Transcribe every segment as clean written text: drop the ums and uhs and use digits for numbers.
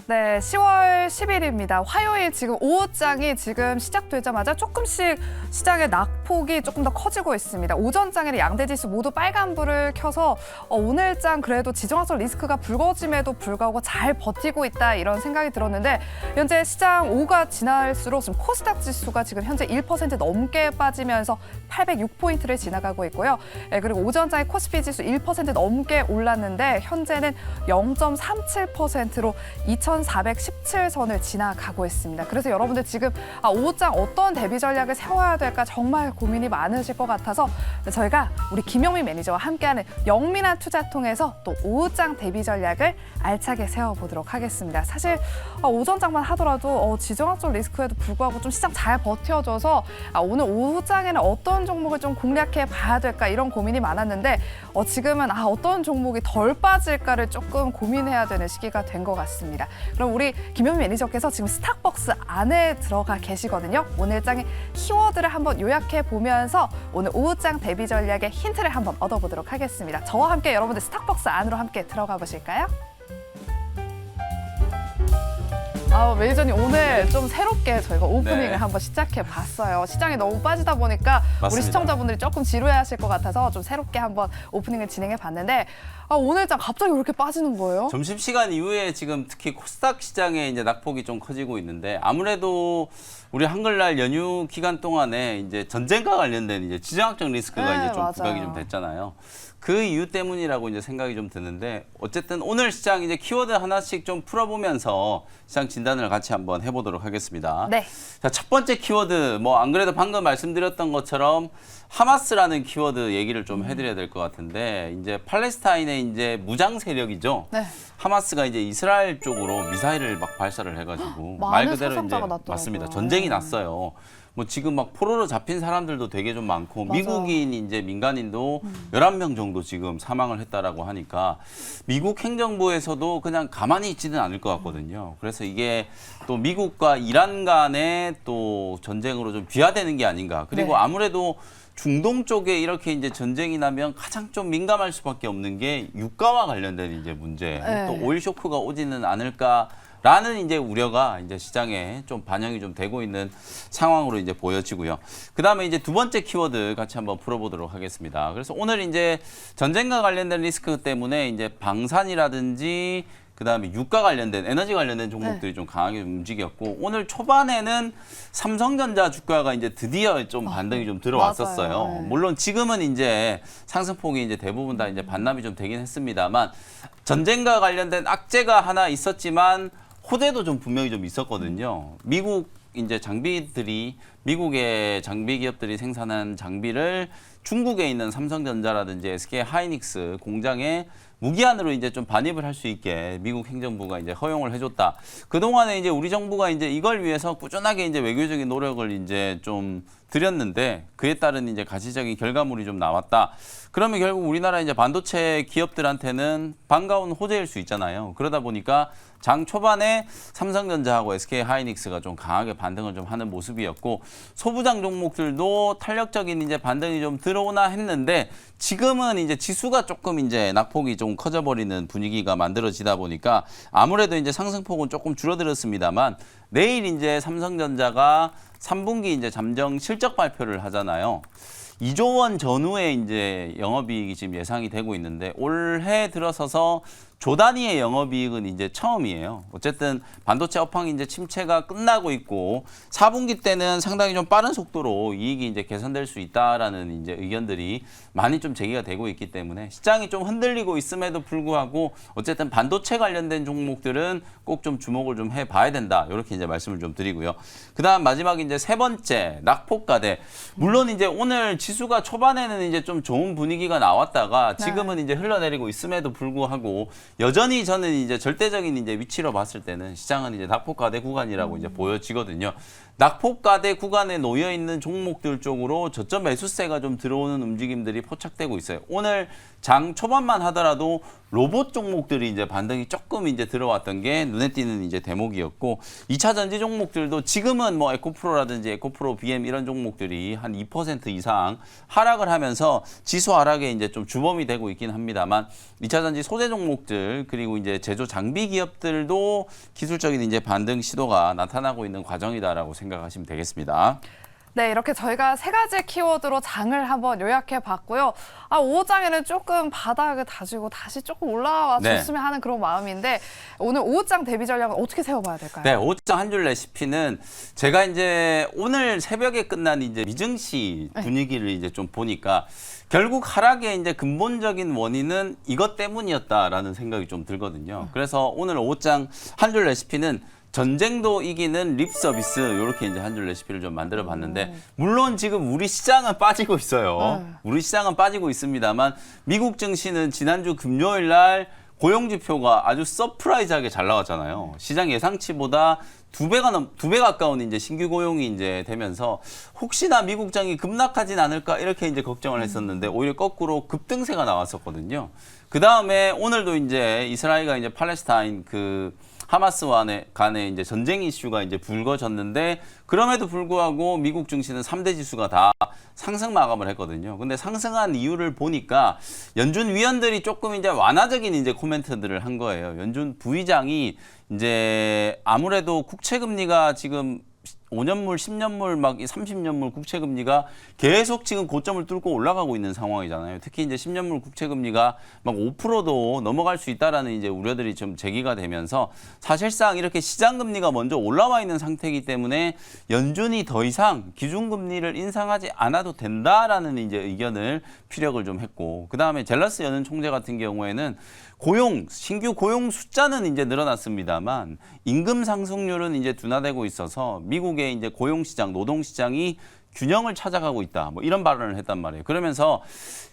네, 10월 10일입니다. 화요일 지금 오후장이 지금 시작되자마자 조금씩 시장의 낙폭이 조금 더 커지고 있습니다. 오전장에는 양대지수 모두 빨간불을 켜서 오늘장 그래도 지정학적 리스크가 불거짐에도 불구하고 잘 버티고 있다 이런 생각이 들었는데 현재 시장 오후가 지날수록 지금 코스닥 지수가 지금 현재 1% 넘게 빠지면서 806포인트를 지나가고 있고요. 그리고 오전장의 코스피 지수 1% 넘게 올랐는데 현재는 0.37%로 2,417선을 지나가고 있습니다. 그래서 여러분들 지금 오후장 어떤 대비 전략을 세워야 될까 정말 고민이 많으실 것 같아서 저희가 우리 김영민 매니저와 함께하는 영민한 투자 통해서 또 오후장 대비 전략을 알차게 세워보도록 하겠습니다. 사실 오전장만 하더라도 지정학적 리스크에도 불구하고 좀 시장 잘 버텨줘서 오늘 오후장에는 어떤 종목을 좀 공략해 봐야 될까 이런 고민이 많았는데 지금은 어떤 종목이 덜 빠질까를 조금 고민해야 되는 시기가 된 것 같습니다. 그럼 우리 김현미 매니저께서 지금 스탁벅스 안에 들어가 계시거든요. 오늘 장의 키워드를 한번 요약해 보면서 오늘 오후장 대비 전략의 힌트를 한번 얻어보도록 하겠습니다. 저와 함께 여러분들 스탁벅스 안으로 함께 들어가 보실까요? 매니저님 오늘 좀 새롭게 저희가 오프닝을 한번 시작해 봤어요. 시장이 너무 빠지다 보니까 맞습니다. 우리 시청자분들이 조금 지루해하실 것 같아서 좀 새롭게 한번 오프닝을 진행해 봤는데 오늘장 갑자기 왜 이렇게 빠지는 거예요? 점심시간 이후에 지금 특히 코스닥 시장에 이제 낙폭이 좀 커지고 있는데 아무래도 우리 한글날 연휴 기간 동안에 이제 전쟁과 관련된 이제 지정학적 리스크가 이제 좀 맞아요. 부각이 좀 됐잖아요. 그 이유 때문이라고 이제 생각이 좀 드는데 어쨌든 오늘 시장 이제 키워드 하나씩 좀 풀어보면서 시장 진단을 같이 한번 해보도록 하겠습니다. 네. 자, 첫 번째 키워드 안 그래도 방금 말씀드렸던 것처럼 하마스라는 키워드 얘기를 좀 해드려야 될 것 같은데 이제 팔레스타인의 이제 무장 세력이죠. 네. 하마스가 이제 이스라엘 쪽으로 미사일을 막 발사를 해가지고 말 많은 그대로 사상자가 이제 났더라고요. 맞습니다. 전쟁이 났어요. 지금 막 포로로 잡힌 사람들도 되게 좀 많고 맞아요. 미국인 이제 민간인도 11명 정도 지금 사망을 했다라고 하니까 미국 행정부에서도 그냥 가만히 있지는 않을 것 같거든요. 그래서 이게 또 미국과 이란 간의 또 전쟁으로 좀 비화되는 게 아닌가. 그리고 네. 아무래도 중동 쪽에 이렇게 이제 전쟁이 나면 가장 좀 민감할 수밖에 없는 게 유가와 관련된 이제 문제. 네. 또 오일 쇼크가 오지는 않을까라는 이제 우려가 이제 시장에 좀 반영이 좀 되고 있는 상황으로 이제 보여지고요. 그다음에 이제 두 번째 키워드 같이 한번 풀어보도록 하겠습니다. 그래서 오늘 이제 전쟁과 관련된 리스크 때문에 이제 방산이라든지 그다음에 유가 관련된 에너지 관련된 종목들이 좀 강하게 움직였고 오늘 초반에는 삼성전자 주가가 이제 드디어 좀 반등이 좀 들어왔었어요. 맞아요. 네. 물론 지금은 이제 상승폭이 이제 대부분 다 이제 반납이 좀 되긴 했습니다만 전쟁과 관련된 악재가 하나 있었지만 호재도 좀 분명히 좀 있었거든요. 미국 이제 장비들이 미국의 장비 기업들이 생산한 장비를 중국에 있는 삼성전자라든지 SK 하이닉스 공장에 무기한으로 이제 좀 반입을 할 수 있게 미국 행정부가 이제 허용을 해줬다. 그동안에 이제 우리 정부가 이제 이걸 위해서 꾸준하게 이제 외교적인 노력을 이제 좀 들였는데 그에 따른 이제 가시적인 결과물이 좀 나왔다. 그러면 결국 우리나라 이제 반도체 기업들한테는 반가운 호재일 수 있잖아요. 그러다 보니까 장 초반에 삼성전자하고 SK 하이닉스가 좀 강하게 반등을 좀 하는 모습이었고 소부장 종목들도 탄력적인 이제 반등이 좀 들어오나 했는데 지금은 이제 지수가 조금 이제 낙폭이 좀 커져버리는 분위기가 만들어지다 보니까 아무래도 이제 상승폭은 조금 줄어들었습니다만 내일 이제 삼성전자가 3분기 이제 잠정 실적 발표를 하잖아요. 2조 원 전후의 이제 영업이익이 지금 예상이 되고 있는데 올해 들어서서 조 단위의 영업이익은 이제 처음이에요. 어쨌든 반도체 업황 이제 침체가 끝나고 있고 4분기 때는 상당히 좀 빠른 속도로 이익이 이제 개선될 수 있다라는 이제 의견들이 많이 좀 제기가 되고 있기 때문에 시장이 좀 흔들리고 있음에도 불구하고 어쨌든 반도체 관련된 종목들은 꼭 좀 주목을 좀 해봐야 된다. 이렇게 이제 말씀을 좀 드리고요. 그다음 마지막 이제 세 번째 낙폭과대. 물론 이제 오늘 지수가 초반에는 이제 좀 좋은 분위기가 나왔다가 지금은 이제 흘러내리고 있음에도 불구하고 여전히 저는 이제 절대적인 이제 위치로 봤을 때는 시장은 이제 낙폭과대 구간이라고 이제 보여지거든요. 낙폭과대 구간에 놓여 있는 종목들 쪽으로 저점 매수세가 좀 들어오는 움직임들이 포착되고 있어요. 오늘 장 초반만 하더라도 로봇 종목들이 이제 반등이 조금 이제 들어왔던 게 눈에 띄는 이제 대목이었고 2차 전지 종목들도 지금은 뭐 에코프로라든지 에코프로 BM 이런 종목들이 한 2% 이상 하락을 하면서 지수 하락에 이제 좀 주범이 되고 있긴 합니다만 2차 전지 소재 종목들 그리고 이제 제조 장비 기업들도 기술적인 이제 반등 시도가 나타나고 있는 과정이다라고 생각하시면 되겠습니다. 네, 이렇게 저희가 세 가지 키워드로 장을 한번 요약해 봤고요. 5호장에는 조금 바닥을 다지고 다시 조금 올라와 줬으면 하는 그런 마음인데 오늘 5호장 대비 전략은 어떻게 세워봐야 될까요? 네, 5호장 한 줄 레시피는 제가 이제 오늘 새벽에 끝난 이제 미증시 분위기를 이제 좀 보니까 결국 하락의 이제 근본적인 원인은 이것 때문이었다라는 생각이 좀 들거든요. 그래서 오늘 5호장 한 줄 레시피는 전쟁도 이기는 립 서비스 이렇게 이제 한 줄 레시피를 좀 만들어 봤는데 물론 지금 우리 시장은 빠지고 있어요. 우리 시장은 빠지고 있습니다만 미국 증시는 지난주 금요일 날 고용 지표가 아주 서프라이즈하게 잘 나왔잖아요. 시장 예상치보다 두 배 가까운 이제 신규 고용이 이제 되면서 혹시나 미국장이 급락하진 않을까 이렇게 이제 걱정을 했었는데 오히려 거꾸로 급등세가 나왔었거든요. 그 다음에 오늘도 이제 이스라엘과 이제 팔레스타인 하마스와 간의 이제 전쟁 이슈가 이제 불거졌는데 그럼에도 불구하고 미국 증시는 3대 지수가 다 상승 마감을 했거든요. 근데 상승한 이유를 보니까 연준 위원들이 조금 이제 완화적인 이제 코멘트들을 한 거예요. 연준 부의장이 이제 아무래도 국채 금리가 지금 5년물, 10년물, 막 30년물 국채금리가 계속 지금 고점을 뚫고 올라가고 있는 상황이잖아요. 특히 이제 10년물 국채금리가 막 5%도 넘어갈 수 있다라는 이제 우려들이 좀 제기가 되면서 사실상 이렇게 시장금리가 먼저 올라와 있는 상태이기 때문에 연준이 더 이상 기준금리를 인상하지 않아도 된다라는 이제 의견을 피력을 좀 했고, 그 다음에 젤러스 연은 총재 같은 경우에는 신규 고용 숫자는 이제 늘어났습니다만 임금 상승률은 이제 둔화되고 있어서 미국의 이제 고용 시장, 노동 시장이 균형을 찾아가고 있다. 뭐 이런 발언을 했단 말이에요. 그러면서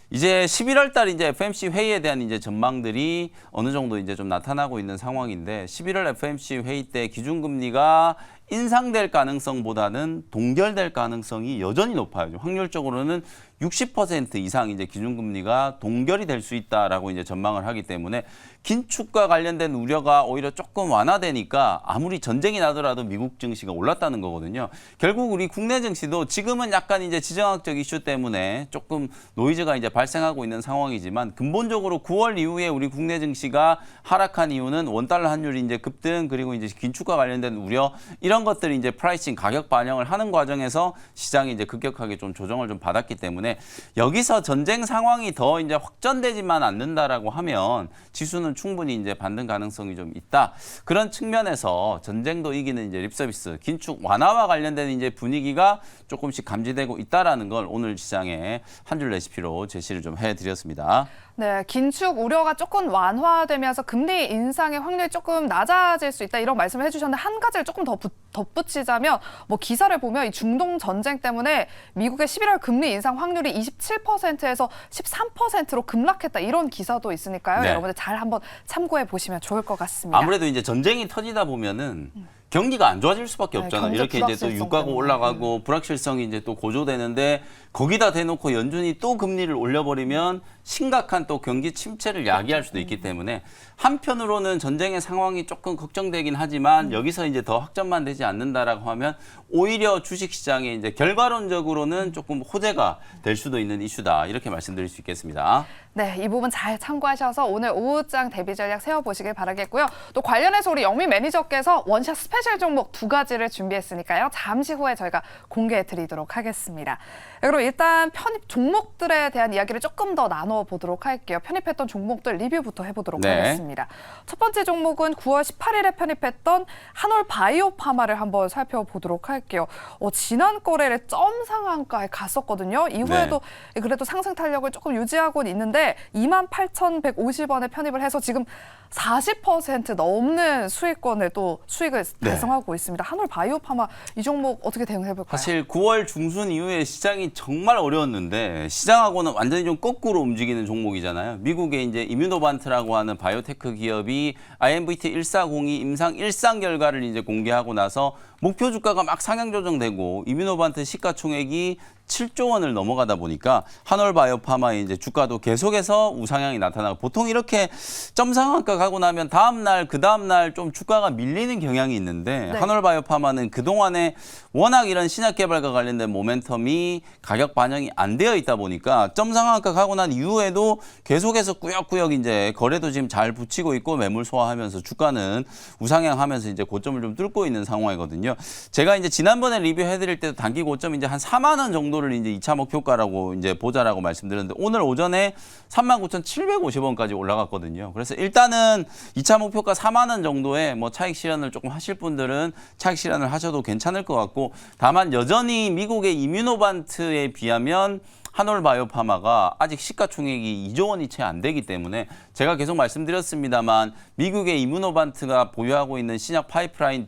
이제 11월 달 이제 FMC 회의에 대한 이제 전망들이 어느 정도 이제 좀 나타나고 있는 상황인데 11월 FMC 회의 때 기준금리가 인상될 가능성보다는 동결될 가능성이 여전히 높아요. 확률적으로는 60% 이상 이제 기준금리가 동결이 될 수 있다라고 이제 전망을 하기 때문에 긴축과 관련된 우려가 오히려 조금 완화되니까 아무리 전쟁이 나더라도 미국 증시가 올랐다는 거거든요. 결국 우리 국내 증시도 지금은 약간 이제 지정학적 이슈 때문에 조금 노이즈가 이제 발생하고 있는 상황이지만 근본적으로 9월 이후에 우리 국내 증시가 하락한 이유는 원달러 환율이 이제 급등 그리고 이제 긴축과 관련된 우려 이런 것들이 이제 프라이싱 가격 반영을 하는 과정에서 시장이 이제 급격하게 좀 조정을 좀 받았기 때문에 여기서 전쟁 상황이 더 이제 확전되지만 않는다라고 하면 지수는 충분히 이제 반등 가능성이 좀 있다. 그런 측면에서 전쟁도 이기는 이제 립서비스, 긴축 완화와 관련된 이제 분위기가 조금씩 감지되고 있다라는 걸 오늘 시장에 한 줄 레시피로 제시를 좀 해드렸습니다. 네, 긴축 우려가 조금 완화되면서 금리 인상의 확률이 조금 낮아질 수 있다 이런 말씀을 해주셨는데 한 가지를 조금 더 덧붙이자면 뭐 기사를 보면 이 중동 전쟁 때문에 미국의 11월 금리 인상 확률이 27%에서 13%로 급락했다 이런 기사도 있으니까요. 네. 여러분들 잘 한번 참고해 보시면 좋을 것 같습니다. 아무래도 이제 전쟁이 터지다 보면은 경기가 안 좋아질 수밖에 없잖아요. 경제 이렇게 이제 또 유가가 때문에. 올라가고 불확실성이 이제 또 고조되는데 거기다 대놓고 연준이 또 금리를 올려버리면 심각한 또 경기 침체를 야기할 수도 있기 때문에 한편으로는 전쟁의 상황이 조금 걱정되긴 하지만 여기서 이제 더 확전만 되지 않는다라고 하면 오히려 주식시장에 이제 결과론적으로는 조금 호재가 될 수도 있는 이슈다. 이렇게 말씀드릴 수 있겠습니다. 네, 이 부분 잘 참고하셔서 오늘 오후장 대비 전략 세워보시길 바라겠고요. 또 관련해서 우리 영민 매니저께서 원샷 스페셜 종목 2가지를 준비했으니까요. 잠시 후에 저희가 공개해 드리도록 하겠습니다. 그리고 일단 편입 종목들에 대한 이야기를 조금 더 나눠보도록 할게요. 편입했던 종목들 리뷰부터 해보도록 하겠습니다. 첫 번째 종목은 9월 18일에 편입했던 한올 바이오파마를 한번 살펴보도록 할게요. 지난 거래일에 점 상한가에 갔었거든요. 이후에도 그래도 상승 탄력을 조금 유지하고는 있는데 28,150원에 편입을 해서 지금 40% 넘는 수익권을 또 수익을 네. 달성하고 있습니다. 한올 바이오파마 이 종목 어떻게 대응해 볼까요? 사실 9월 중순 이후에 시장이 정말 어려웠는데 시장하고는 완전히 좀 거꾸로 움직이는 종목이잖아요. 미국의 이제 이뮤노반트라고 하는 바이오테크 기업이 IMVT 1402 임상 1상 결과를 이제 공개하고 나서 목표 주가가 막 상향 조정되고 이뮤노반트 시가총액이 7조 원을 넘어가다 보니까 한올바이오파마의 이제 주가도 계속해서 우상향이 나타나고 보통 이렇게 점상한가 가고 나면 다음 날 그 다음 날 좀 주가가 밀리는 경향이 있는데 네. 한올바이오파마는 그동안에 워낙 이런 신약 개발과 관련된 모멘텀이 가격 반영이 안 되어 있다 보니까 점상한가 가고 난 이후에도 계속해서 꾸역꾸역 이제 거래도 지금 잘 붙이고 있고 매물 소화하면서 주가는 우상향하면서 이제 고점을 좀 뚫고 있는 상황이거든요. 제가 이제 지난번에 리뷰해드릴 때도 단기 고점 이제 한 4만 원 정도를 이제 2차 목표가라고 이제 보자라고 말씀드렸는데 오늘 오전에 39,750원까지 올라갔거든요. 그래서 일단은 2차 목표가 4만 원 정도의 뭐 차익 실현을 조금 하실 분들은 차익 실현을 하셔도 괜찮을 것 같고 다만 여전히 미국의 이뮤노반트에 비하면 한올바이오파마가 아직 시가총액이 2조 원이 채 안 되기 때문에 제가 계속 말씀드렸습니다만 미국의 이뮤노반트가 보유하고 있는 신약 파이프라인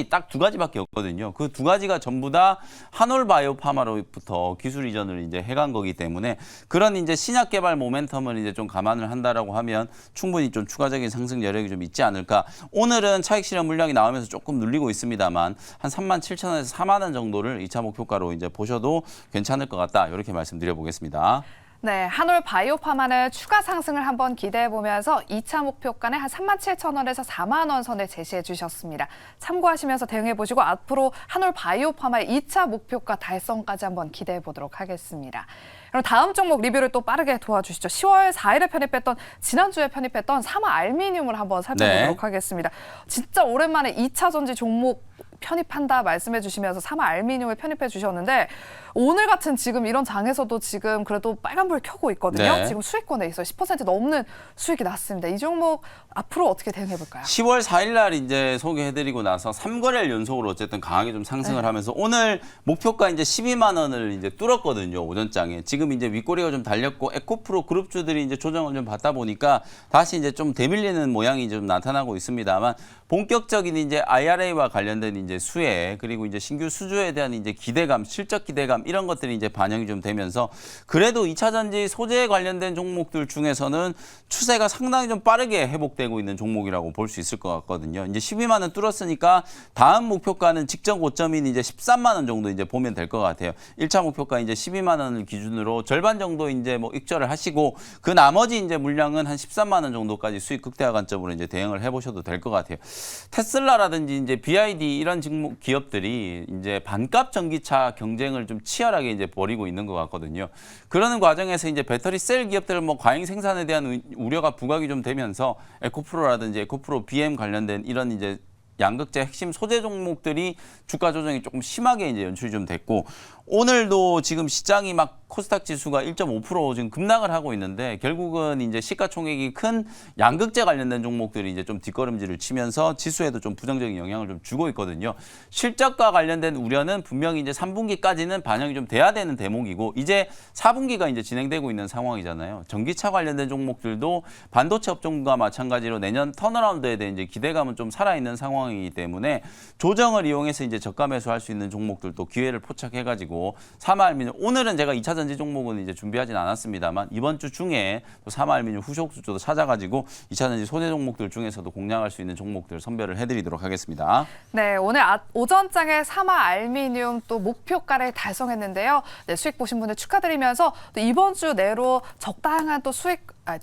딱 두 가지밖에 없거든요. 그 두 가지가 전부 다 한올바이오파마로부터 기술 이전을 이제 해간 거기 때문에 그런 이제 신약 개발 모멘텀을 이제 좀 감안을 한다라고 하면 충분히 좀 추가적인 상승 여력이 좀 있지 않을까. 오늘은 차익 실현 물량이 나오면서 조금 눌리고 있습니다만 한 37,000원에서 4만 원 정도를 2차 목표가로 이제 보셔도 괜찮을 것 같다. 이렇게 말씀드려보겠습니다. 네, 한올 바이오파마는 추가 상승을 한번 기대해 보면서 2차 목표가는 한 37,000원에서 4만 원 선을 제시해 주셨습니다. 참고하시면서 대응해 보시고 앞으로 한올 바이오파마의 2차 목표가 달성까지 한번 기대해 보도록 하겠습니다. 그럼 다음 종목 리뷰를 또 빠르게 도와주시죠. 10월 4일에 편입했던 지난주에 편입했던 사마 알미늄을 한번 살펴보도록 하겠습니다. 진짜 오랜만에 2차 전지 종목 편입한다 말씀해 주시면서 사마 알미늄을 편입해 주셨는데 오늘 같은 지금 이런 장에서도 지금 그래도 빨간불 켜고 있거든요. 네. 지금 수익권에 있어요. 10% 넘는 수익이 났습니다. 이 종목 앞으로 어떻게 대응해 볼까요? 10월 4일 날 이제 소개해드리고 나서 3거래일 연속으로 어쨌든 강하게 좀 상승을 하면서 오늘 목표가 이제 12만 원을 이제 뚫었거든요. 오전장에. 지금 이제 윗꼬리가 좀 달렸고 에코프로 그룹주들이 이제 조정을 좀 받다 보니까 다시 이제 좀 대밀리는 모양이 좀 나타나고 있습니다만 본격적인 이제 IRA와 관련된 이제 수혜 그리고 이제 신규 수주에 대한 이제 기대감, 실적 기대감 이런 것들이 이제 반영이 좀 되면서 그래도 2차 전지 소재에 관련된 종목들 중에서는 추세가 상당히 좀 빠르게 회복되고 있는 종목이라고 볼 수 있을 것 같거든요. 이제 12만 원 뚫었으니까 다음 목표가는 직전 고점인 이제 13만 원 정도 이제 보면 될 것 같아요. 1차 목표가 이제 12만 원을 기준으로 절반 정도 이제 뭐 익절을 하시고 그 나머지 이제 물량은 한 13만 원 정도까지 수익 극대화 관점으로 이제 대응을 해보셔도 될 것 같아요. 테슬라라든지 이제 BYD 이런 종목 기업들이 이제 반값 전기차 경쟁을 좀 치열하게 이제 벌이고 있는 것 같거든요. 그러는 과정에서 이제 배터리 셀 기업들 뭐 과잉 생산에 대한 우려가 부각이 좀 되면서 에코프로라든지 에코프로 BM 관련된 이런 이제 양극재 핵심 소재 종목들이 주가 조정이 조금 심하게 이제 연출이 좀 됐고 오늘도 지금 시장이 막 코스닥 지수가 1.5% 지금 급락을 하고 있는데 결국은 이제 시가총액이 큰 양극재 관련된 종목들이 이제 좀 뒷걸음질을 치면서 지수에도 좀 부정적인 영향을 좀 주고 있거든요. 실적과 관련된 우려는 분명히 이제 3분기까지는 반영이 좀 돼야 되는 대목이고 이제 4분기가 이제 진행되고 있는 상황이잖아요. 전기차 관련된 종목들도 반도체 업종과 마찬가지로 내년 턴어라운드에 대한 이제 기대감은 좀 살아있는 상황이기 때문에 조정을 이용해서 이제 저가 매수할 수 있는 종목들도 기회를 포착해가지고 사마알미늄 오늘은 제가 2차 전지 종목은 이제 준비하진 않았습니다만 이번 주 중에 또 사마알미늄 후속 수주도 찾아가지고 2차 전지 소재 종목들 중에서도 공략할 수 있는 종목들 선별을 해드리도록 하겠습니다. 네, 오늘 오전장에 사마 알미늄 또 목표가를 달성했는데요. 네, 수익 보신 분들 축하드리면서 또 이번 주 내로 적당한 또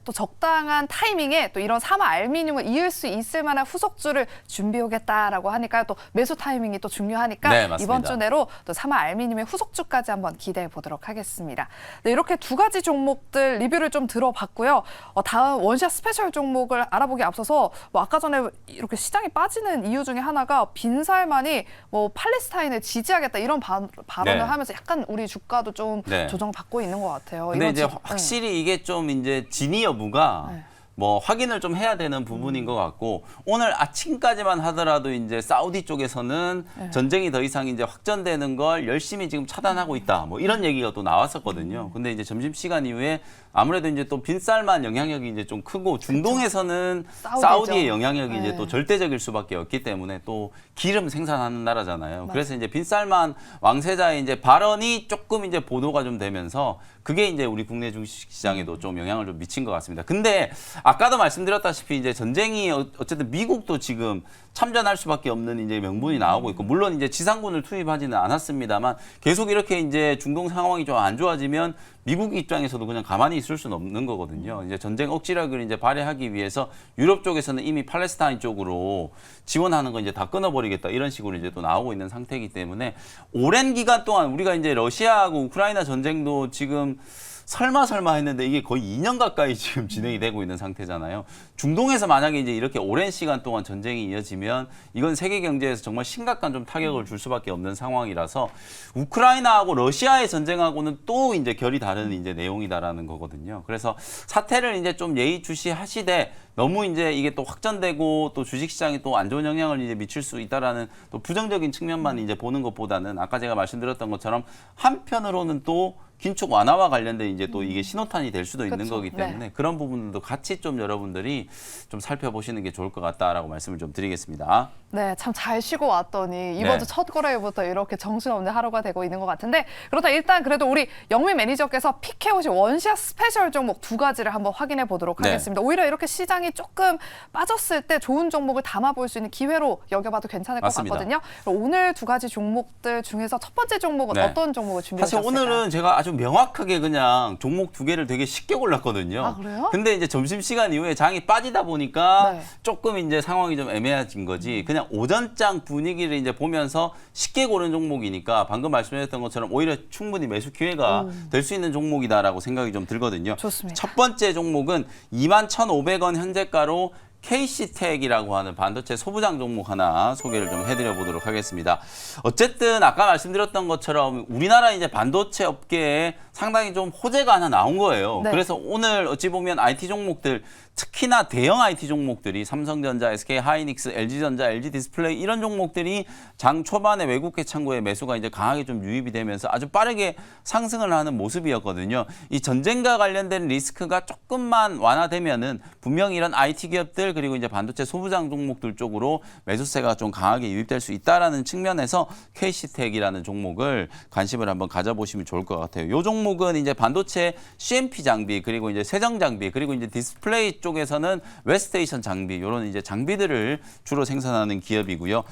또 적당한 타이밍에 또 이런 사마 알미늄을 이을 수 있을 만한 후속주를 준비하겠다라고 하니까 또 매수 타이밍이 또 중요하니까 네, 맞습니다. 이번 주 내로 또 사마 알미늄의 후속주까지 한번 기대해 보도록 하겠습니다. 네, 이렇게 두 가지 종목들 리뷰를 좀 들어봤고요. 다음 원샷 스페셜 종목을 알아보기 앞서서 뭐 아까 전에 이렇게 시장이 빠지는 이유 중에 하나가 빈살만이 뭐 팔레스타인을 지지하겠다 이런 발언을 네. 하면서 약간 우리 주가도 좀 네. 조정받고 있는 것 같아요. 근데 이건 이제 지금, 확실히 이게 좀 이제 진위 여부가 네. 뭐 확인을 좀 해야 되는 부분인 것 같고 오늘 아침까지만 하더라도 이제 사우디 쪽에서는 전쟁이 더 이상 이제 확전되는 걸 열심히 지금 차단하고 있다. 뭐 이런 얘기가 또 나왔었거든요. 근데 이제 점심시간 이후에 아무래도 이제 또 빈살만 영향력이 이제 좀 크고 중동에서는 사우디의 영향력이 이제 또 절대적일 수밖에 없기 때문에 또 기름 생산하는 나라잖아요. 그래서 이제 빈살만 왕세자의 이제 발언이 조금 이제 보도가 좀 되면서 그게 이제 우리 국내 주식시장에도 좀 영향을 좀 미친 것 같습니다. 근데 아까도 말씀드렸다시피 이제 전쟁이 어쨌든 미국도 지금 참전할 수밖에 없는 이제 명분이 나오고 있고 물론 이제 지상군을 투입하지는 않았습니다만 계속 이렇게 이제 중동 상황이 좀 안 좋아지면 미국 입장에서도 그냥 가만히 있을 수는 없는 거거든요. 이제 전쟁 억지력을 이제 발휘하기 위해서 유럽 쪽에서는 이미 팔레스타인 쪽으로 지원하는 거 이제 다 끊어버리겠다 이런 식으로 이제 또 나오고 있는 상태이기 때문에 오랜 기간 동안 우리가 이제 러시아하고 우크라이나 전쟁도 지금 설마 했는데 이게 거의 2년 가까이 지금 진행이 되고 있는 상태잖아요. 중동에서 만약에 이제 이렇게 오랜 시간 동안 전쟁이 이어지면 이건 세계 경제에서 정말 심각한 좀 타격을 줄 수밖에 없는 상황이라서 우크라이나하고 러시아의 전쟁하고는 또 이제 결이 다른 이제 내용이다라는 거거든요. 그래서 사태를 이제 좀 예의주시하시되 너무 이제 이게 또 확전되고 또 주식시장에 또 안 좋은 영향을 이제 미칠 수 있다라는 또 부정적인 측면만 이제 보는 것보다는 아까 제가 말씀드렸던 것처럼 한편으로는 또 긴축 완화와 관련된 이제 또 이게 신호탄이 될 수도 있는 거기 때문에 그런 부분들도 같이 좀 여러분들이 좀 살펴보시는 게 좋을 것 같다라고 말씀을 좀 드리겠습니다. 네, 참 잘 쉬고 왔더니 이번 주 첫 거래일부터 이렇게 정신없는 하루가 되고 있는 것 같은데 그렇다 일단 그래도 우리 영민 매니저께서 픽해오신 원샷 스페셜 종목 두 가지를 한번 확인해 보도록 하겠습니다. 오히려 이렇게 시장이 조금 빠졌을 때 좋은 종목을 담아볼 수 있는 기회로 여겨봐도 괜찮을 것 같거든요. 오늘 두 가지 종목들 중에서 첫 번째 종목은 어떤 종목을 준비하셨을까요? 사실 오늘은 제가 아주 명확하게 그냥 종목 두 개를 되게 쉽게 골랐거든요. 아, 그래요? 근데 이제 점심시간 이후에 장이 빠지다 보니까 조금 이제 상황이 좀 애매해진 거지. 그냥 오전장 분위기를 이제 보면서 쉽게 고른 종목이니까 방금 말씀드렸던 것처럼 오히려 충분히 매수 기회가 될 수 있는 종목이다라고 생각이 좀 들거든요. 좋습니다. 첫 번째 종목은 21,500원 현재가로 KC텍이라고 하는 반도체 소부장 종목 하나 소개를 좀 해드려 보도록 하겠습니다. 어쨌든 아까 말씀드렸던 것처럼 우리나라 이제 반도체 업계에 상당히 좀 호재가 하나 나온 거예요. 그래서 오늘 어찌 보면 IT 종목들 특히나 대형 IT 종목들이 삼성전자, SK하이닉스, LG전자, LG디스플레이 이런 종목들이 장 초반에 외국계 창구의 매수가 이제 강하게 좀 유입이 되면서 아주 빠르게 상승을 하는 모습이었거든요. 이 전쟁과 관련된 리스크가 조금만 완화되면은 분명히 이런 IT 기업들 그리고 이제 반도체 소부장 종목들 쪽으로 매수세가 좀 강하게 유입될 수 있다라는 측면에서 KC텍이라는 종목을 관심을 한번 가져보시면 좋을 것 같아요. 이 종목은 이제 반도체 CMP 장비 그리고 이제 세정 장비 그리고 이제 디스플레이 쪽에서는 웹스테이션 장비 이런 이제 장비들을 주로 생산하는 기업이고요.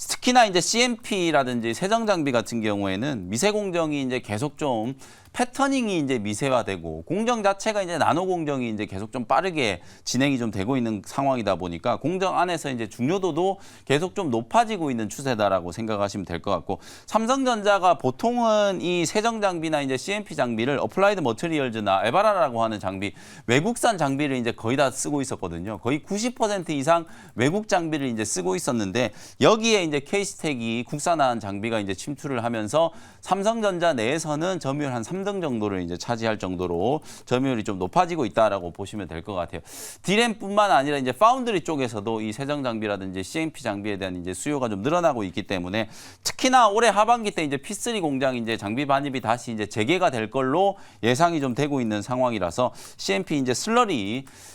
특히나 이제 CMP라든지 세정 장비 같은 경우에는 미세 공정이 이제 계속 좀 패터닝이 이제 미세화되고 공정 자체가 이제 나노 공정이 이제 계속 좀 빠르게 진행이 좀 되고 있는 상황이다 보니까 공정 안에서 이제 중요도도 계속 좀 높아지고 있는 추세다라고 생각하시면 될 것 같고 삼성전자가 보통은 이 세정 장비나 이제 CMP 장비를 어플라이드 머티리얼즈나 에바라라고 하는 장비 외국산 장비를 이제 거의 다 쓰고 있었거든요. 거의 90% 이상 외국 장비를 이제 쓰고 있었는데 여기에 이제 KC텍이 국산화한 장비가 이제 침투를 하면서 삼성전자 내에서는 점유율 한 3등 정도를 이제 차지할 정도로 점유율이 좀 높아지고 있다라고 보시면 될 것 같아요. D램뿐만 아니라 이제 파운드리 쪽에서도 이 세정 장비라든지 CMP 장비에 대한 이제 수요가 좀 늘어나고 있기 때문에 특히나 올해 하반기 때 이제 P3 공장 이제 장비 반입이 다시 이제 재개가 될 걸로 예상이 좀 되고 있는 상황이라서 CMP 이제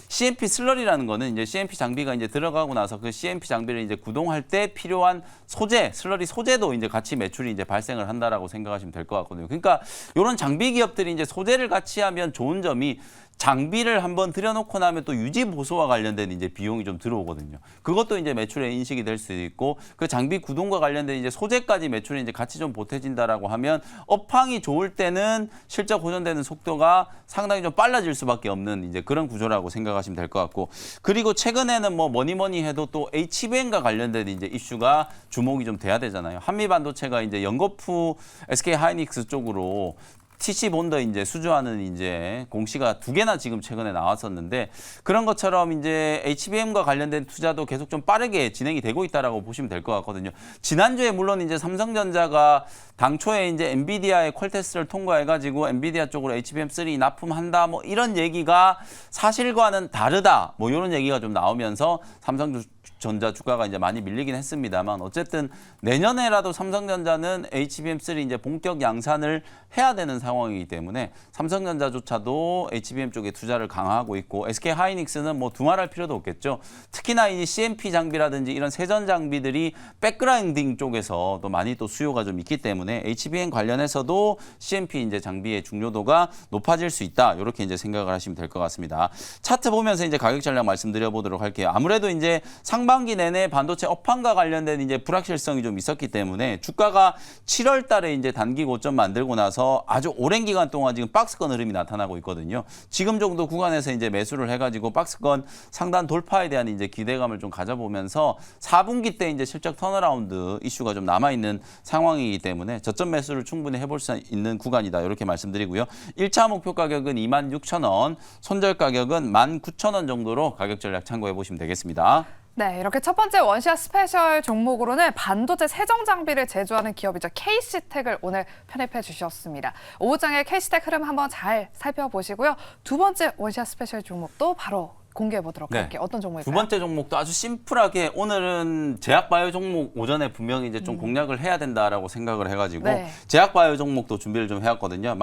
CMP 슬러리라는 거는 이제 CMP 장비가 이제 들어가고 나서 그 CMP 장비를 이제 구동할 때 필요한 소재, 슬러리 소재도 이제 같이 매출이 이제 발생을 한다라고 생각하시면 될 것 같거든요. 그러니까 이런 장비 기업들이 이제 소재를 같이 하면 좋은 점이 장비를 한번 들여놓고 나면 또 유지 보수와 관련된 이제 비용이 좀 들어오거든요. 그것도 이제 매출에 인식이 될 수도 있고 그 장비 구동과 관련된 이제 소재까지 매출이 이제 같이 좀 보태진다라고 하면 업황이 좋을 때는 실적 호전되는 속도가 상당히 좀 빨라질 수밖에 없는 이제 그런 구조라고 생각하시면 될 것 같고 그리고 최근에는 뭐 뭐니 해도 또 HBM과 관련된 이제 이슈가 주목이 좀 돼야 되잖아요. 한미 반도체가 이제 연거푸 SK하이닉스 쪽으로 TC 본더 이제 수주하는 이제 공시가 2개나 지금 최근에 나왔었는데 그런 것처럼 이제 HBM과 관련된 투자도 계속 좀 빠르게 진행이 되고 있다라고 보시면 될 것 같거든요. 지난주에 물론 이제 삼성전자가 당초에 이제 엔비디아의 퀄테스트를 통과해가지고 엔비디아 쪽으로 HBM3 납품한다 뭐 이런 얘기가 사실과는 다르다 뭐 이런 얘기가 좀 나오면서 삼성전자 주가가 이제 많이 밀리긴 했습니다만 어쨌든 내년에라도 삼성전자는 HBM3 이제 본격 양산을 해야 되는 상황이기 때문에 삼성전자조차도 HBM 쪽에 투자를 강화하고 있고 SK 하이닉스는 뭐 두말할 필요도 없겠죠. 특히나 이 CMP 장비라든지 이런 세전 장비들이 백그라인딩 쪽에서 또 많이 또 수요가 좀 있기 때문에 HBM 관련해서도 CMP 이제 장비의 중요도가 높아질 수 있다. 이렇게 이제 생각을 하시면 될 것 같습니다. 차트 보면서 이제 가격 전략 말씀드려 보도록 할게요. 아무래도 이제 상반기 내내 반도체 업황과 관련된 이제 불확실성이 좀 있었기 때문에 주가가 7월 달에 이제 단기 고점 만들고 나서 아주 오랜 기간 동안 지금 박스권 흐름이 나타나고 있거든요. 지금 정도 구간에서 이제 매수를 해가지고 박스권 상단 돌파에 대한 이제 기대감을 좀 가져보면서 4분기 때 이제 실적 턴어라운드 이슈가 좀 남아있는 상황이기 때문에 저점 매수를 충분히 해볼 수 있는 구간이다. 이렇게 말씀드리고요. 1차 목표 가격은 26,000원, 손절 가격은 19,000원 정도로 가격 전략 참고해 보시면 되겠습니다. 네, 이렇게 첫 번째 원시아 스페셜 종목으로는 반도체 세정 장비를 제조하는 기업이죠. KC텍을 오늘 편입해 주셨습니다. 오후장의 KC텍 흐름 한번 잘 살펴보시고요. 두 번째 원시아 스페셜 종목도 바로 공개해 보도록 할게요. 어떤 종목일까요? 두 번째 종목도 아주 심플하게 오늘은 제약바이오 종목 오전에 분명히 이제 좀 공략을 해야 된다라고 생각을 해가지고 제약바이오 종목도 준비를 좀 해왔거든요.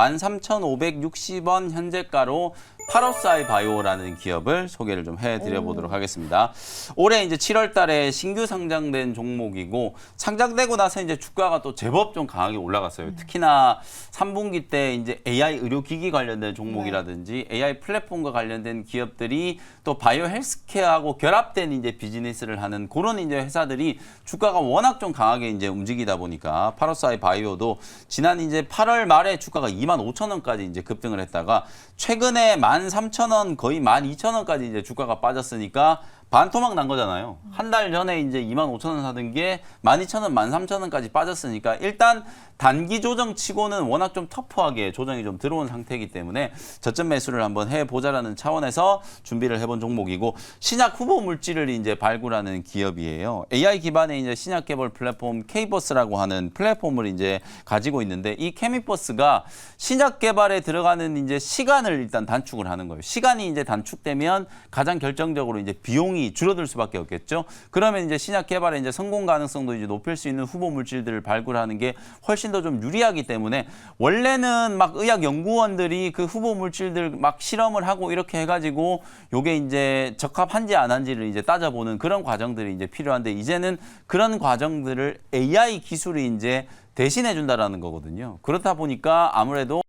13,560원 현재가로 파로사이 바이오라는 기업을 소개를 좀 해드려 보도록 하겠습니다. 올해 이제 7월 달에 신규 상장된 종목이고 상장되고 나서 이제 주가가 또 제법 좀 강하게 올라갔어요. 특히나 3분기 때 이제 AI 의료기기 관련된 종목이라든지 AI 플랫폼과 관련된 기업들이 또 바이오 헬스케어하고 결합된 이제 비즈니스를 하는 그런 이제 회사들이 주가가 워낙 좀 강하게 이제 움직이다 보니까 파로사이 바이오도 지난 이제 8월 말에 주가가 25,000원까지 이제 급등을 했다가 최근에 13,000원 거의 12,000원까지 이제 주가가 빠졌으니까 반토막 난 거잖아요. 한 달 전에 이제 25,000원 사던 게 12,000원, 13,000원까지 빠졌으니까 일단 단기 조정 치고는 워낙 좀 터프하게 조정이 좀 들어온 상태이기 때문에 저점 매수를 한번 해보자라는 차원에서 준비를 해본 종목이고 신약 후보 물질을 이제 발굴하는 기업이에요. AI 기반의 이제 신약 개발 플랫폼 K버스라고 하는 플랫폼을 이제 가지고 있는데 이 케미버스가 신약 개발에 들어가는 이제 시간을 일단 단축을 하는 거예요. 시간이 이제 단축되면 가장 결정적으로 이제 비용이 줄어들 수밖에 없겠죠. 그러면 이제 신약 개발의 이제 성공 가능성도 이제 높일 수 있는 후보 물질들을 발굴하는 게 훨씬 더 좀 유리하기 때문에 원래는 막 의학 연구원들이 그 후보 물질들 막 실험을 하고 이렇게 해가지고 요게 이제 적합한지 안 한지를 이제 따져보는 그런 과정들이 이제 필요한데 이제는 그런 과정들을 AI 기술이 이제 대신해 준다라는 거거든요. 그렇다 보니까 아무래도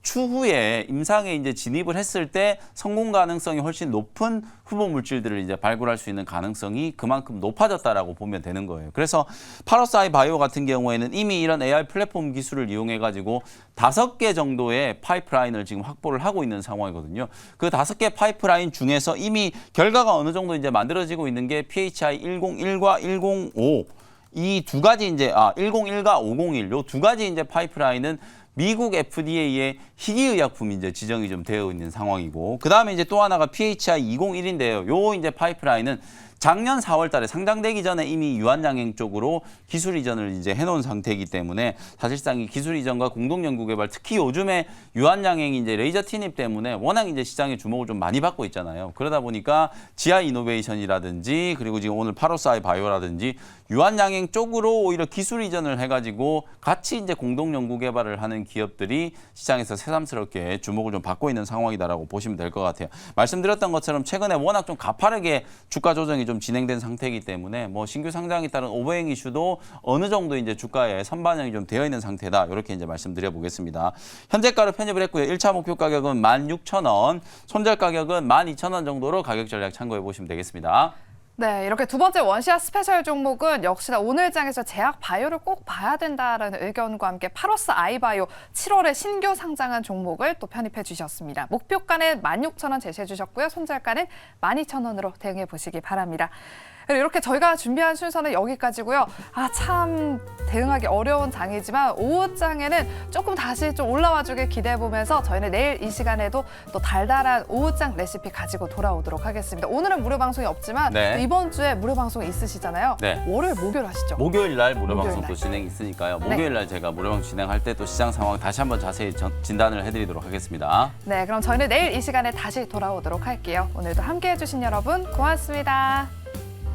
추후에 임상에 이제 진입을 했을 때 성공 가능성이 훨씬 높은 후보 물질들을 이제 발굴할 수 있는 가능성이 그만큼 높아졌다라고 보면 되는 거예요. 그래서 파로사이 바이오 같은 경우에는 이미 이런 AI 플랫폼 기술을 이용해 가지고 5개 정도의 파이프라인을 지금 확보를 하고 있는 상황이거든요. 그 5개 파이프라인 중에서 이미 결과가 어느 정도 이제 만들어지고 있는 게 PHI 101과 105 이 두 가지 이제 101과 501 요 두 가지 이제 파이프라인은 미국 FDA의 희귀의약품 이제 지정이 좀 되어 있는 상황이고 그다음에 이제 또 하나가 PHI 201인데요. 요 이제 파이프라인은 작년 4월 달에 상장되기 전에 이미 유한양행 쪽으로 기술 이전을 이제 해놓은 상태이기 때문에 사실상 이 기술 이전과 공동 연구 개발 특히 요즘에 유한양행이 이제 레이저 티닙 때문에 워낙 이제 시장의 주목을 좀 많이 받고 있잖아요. 그러다 보니까 GI 이노베이션이라든지 그리고 지금 오늘 파로사이 바이오라든지 유한양행 쪽으로 오히려 기술 이전을 해가지고 같이 이제 공동 연구 개발을 하는 기업들이 시장에서 새삼스럽게 주목을 좀 받고 있는 상황이다라고 보시면 될 것 같아요. 말씀드렸던 것처럼 최근에 워낙 좀 가파르게 주가 조정이 좀 진행된 상태이기 때문에 뭐 신규 상장에 따른 오버행 이슈도 어느 정도 이제 주가에 선반영이 좀 되어 있는 상태다. 이렇게 이제 말씀드려 보겠습니다. 현재가로 편입을 했고요. 1차 목표 가격은 16,000원, 손절 가격은 12,000원 정도로 가격 전략 참고해 보시면 되겠습니다. 네, 이렇게 두 번째 원시아 스페셜 종목은 역시나 오늘 장에서 제약 바이오를 꼭 봐야 된다라는 의견과 함께 파로스 아이바이오 7월에 신규 상장한 종목을 또 편입해 주셨습니다. 목표가는 16,000원 제시해 주셨고요. 손절가는 12,000원으로 대응해 보시기 바랍니다. 이렇게 저희가 준비한 순서는 여기까지고요. 참 대응하기 어려운 장이지만 5호장에는 조금 다시 좀 올라와 주길 기대해 보면서 저희는 내일 이 시간에도 또 달달한 5호장 레시피 가지고 돌아오도록 하겠습니다. 오늘은 무료 방송이 없지만 네. 또 이번 주에 무료 방송이 있으시잖아요. 네. 월요일, 목요일 하시죠? 목요일 날 무료 목요일 방송 날. 또 진행 있으니까요. 목요일 날 제가 무료 방송 진행할 때 또 시장 상황 다시 한번 자세히 진단을 해드리도록 하겠습니다. 네, 그럼 저희는 내일 이 시간에 다시 돌아오도록 할게요. 오늘도 함께해 주신 여러분 고맙습니다.